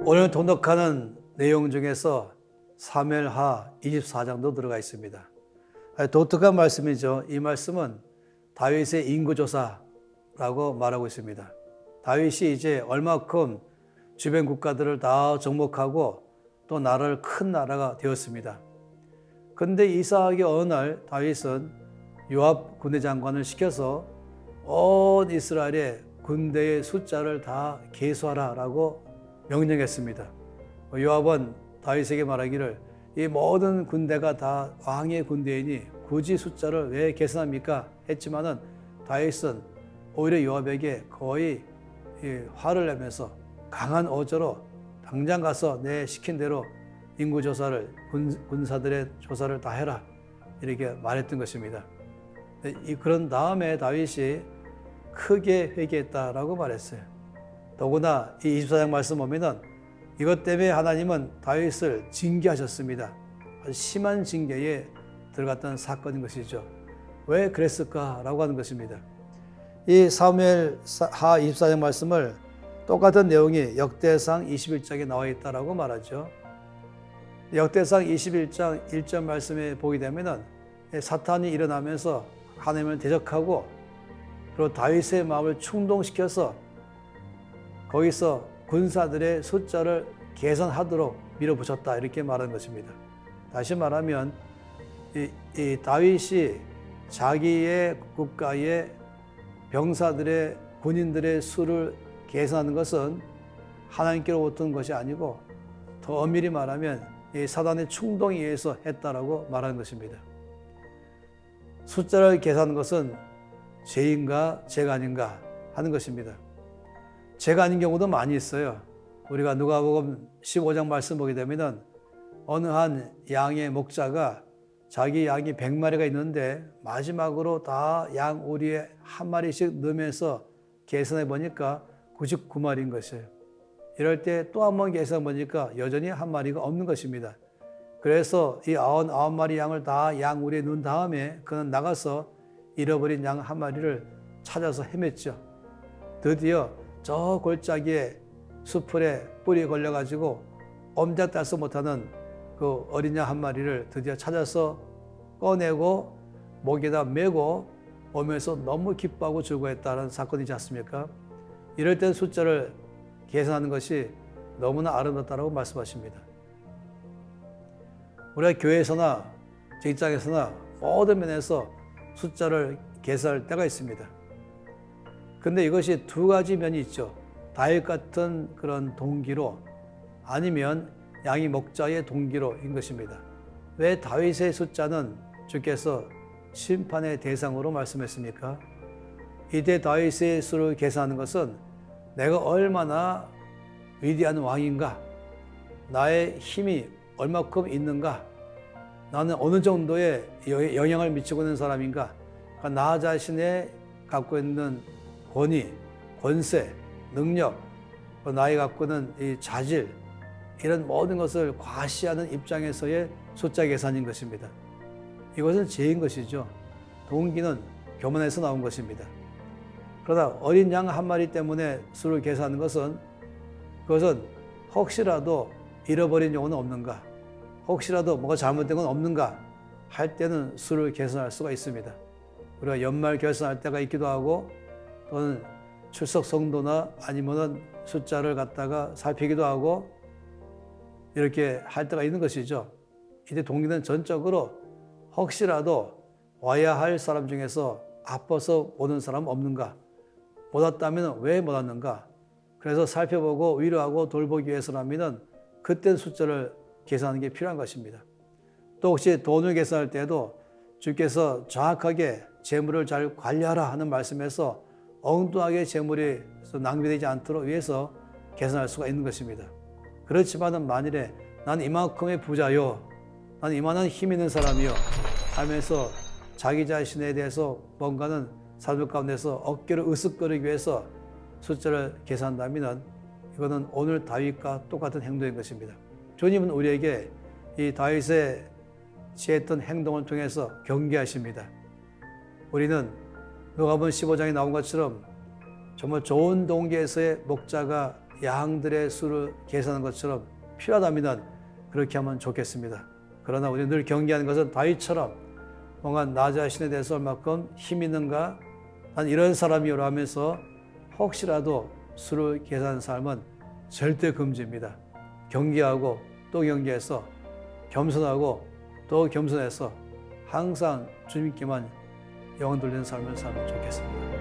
오늘 통독하는 내용 중에서 사무엘하 24장도 들어가 있습니다. 독특한 말씀이죠. 이 말씀은 다윗의 인구조사라고 말하고 있습니다. 다윗이 이제 얼마큼 주변 국가들을 다 정복하고 또 나라를 큰 나라가 되었습니다. 그런데 이상하게 어느 날 다윗은 요압 군대장관을 시켜서 온 이스라엘의 군대의 숫자를 다 계수하라라고 명령했습니다. 요압은 다윗에게 말하기를 이 모든 군대가 다 왕의 군대이니 굳이 숫자를 왜 계산합니까? 했지만은 다윗은 오히려 요압에게 거의 화를 내면서 강한 어조로 당장 가서 내 시킨 대로 인구조사를 군사들의 조사를 다 해라 이렇게 말했던 것입니다. 그런 다음에 다윗이 크게 회개했다라고 말했어요. 더구나 이 24장 말씀 보면은 이것 때문에 하나님은 다윗을 징계하셨습니다. 아주 심한 징계에 들어갔던 사건인 것이죠. 왜 그랬을까라고 하는 것입니다. 이 사무엘하 24장 말씀을 똑같은 내용이 역대상 21장에 나와 있다라고 말하죠. 역대상 21장 1절 말씀에 보게 되면은 사탄이 일어나면서 하나님을 대적하고 그리고 다윗의 마음을 충동시켜서 거기서 군사들의 숫자를 계산하도록 밀어붙였다 이렇게 말하는 것입니다. 다시 말하면 이 다윗이 자기의 국가의 병사들의 군인들의 수를 계산하는 것은 하나님께로부터 온 것이 아니고 더 엄밀히 말하면 이 사단의 충동에 의해서 했다라고 말하는 것입니다. 숫자를 계산하는 것은 죄인가 죄가 아닌가 하는 것입니다. 죄가 아닌 경우도 많이 있어요. 우리가 누가복음 15장 말씀 보게 되면은 어느 한 양의 목자가 자기 양이 100마리가 있는데 마지막으로 다 양 우리에 한 마리씩 넣으면서 계산해 보니까 99마리인 것이에요. 이럴 때 또 한 번 계산해 보니까 여전히 한 마리가 없는 것입니다. 그래서 이 99마리 양을 다 양 우리에 넣은 다음에 그는 나가서 잃어버린 양 한 마리를 찾아서 헤맸죠. 드디어 저 골짜기에 수풀에 뿔이 걸려가지고 옴짝달싹 못하는 그 어린 양 한 마리를 드디어 찾아서 꺼내고 목에다 메고 오면서 너무 기뻐하고 즐거워했다는 사건이지 않습니까? 이럴 때 숫자를 계산하는 것이 너무나 아름답다고 말씀하십니다. 우리가 교회에서나 직장에서나 모든 면에서 숫자를 계산할 때가 있습니다. 근데 이것이 두 가지 면이 있죠. 다윗 같은 그런 동기로 아니면 양이 목자의 동기로인 것입니다. 왜 다윗의 숫자는 주께서 심판의 대상으로 말씀했습니까? 이때 다윗의 수를 계산하는 것은 내가 얼마나 위대한 왕인가, 나의 힘이 얼마큼 있는가, 나는 어느 정도의 영향을 미치고 있는 사람인가, 그러니까 나 자신의 갖고 있는 권위, 권세, 능력, 나이 갖고 있는 이 자질, 이런 모든 것을 과시하는 입장에서의 숫자 계산인 것입니다. 이것은 죄인 것이죠. 동기는 교만에서 나온 것입니다. 그러나 어린 양 한 마리 때문에 수를 계산하는 것은 그것은 혹시라도 잃어버린 영혼은 없는가, 혹시라도 뭐가 잘못된 건 없는가 할 때는 수를 계산할 수가 있습니다. 우리가 연말 결산할 때가 있기도 하고 또는 출석 성도나 아니면은 숫자를 갖다가 살피기도 하고 이렇게 할 때가 있는 것이죠. 이때 동기는 전적으로 혹시라도 와야 할 사람 중에서 아파서 오는 사람 없는가, 못 왔다면 왜 못 왔는가, 그래서 살펴보고 위로하고 돌보기 위해서라면 그때 숫자를 계산하는 게 필요한 것입니다. 또 혹시 돈을 계산할 때도 주께서 정확하게 재물을 잘 관리하라 하는 말씀에서 엉뚱하게 재물이 낭비되지 않도록 위해서 계산할 수가 있는 것입니다. 그렇지만은 만일에 나는 이만큼의 부자요, 나는 이만한 힘 있는 사람이요 하면서 자기 자신에 대해서 뭔가는 사람들 가운데서 어깨를 으쓱거리기 위해서 숫자를 계산한다면 이거는 오늘 다윗과 똑같은 행동인 것입니다. 주님은 우리에게 이 다윗의 취했던 행동을 통해서 경계하십니다. 우리는 누가복음 15장에 나온 것처럼 정말 좋은 동기에서의 목자가 양들의 수를 계산하는 것처럼 필요하다면 그렇게 하면 좋겠습니다. 그러나 우리 늘 경계하는 것은 다윗처럼 뭔가 나 자신에 대해서 얼마큼 힘 있는가, 난 이런 사람이요라 하면서 혹시라도 수를 계산하는 삶은 절대 금지입니다. 경계하고 또 경계해서 겸손하고 또 겸손해서 항상 주님께만 영혼 돌리는 삶을 살면 좋겠습니다.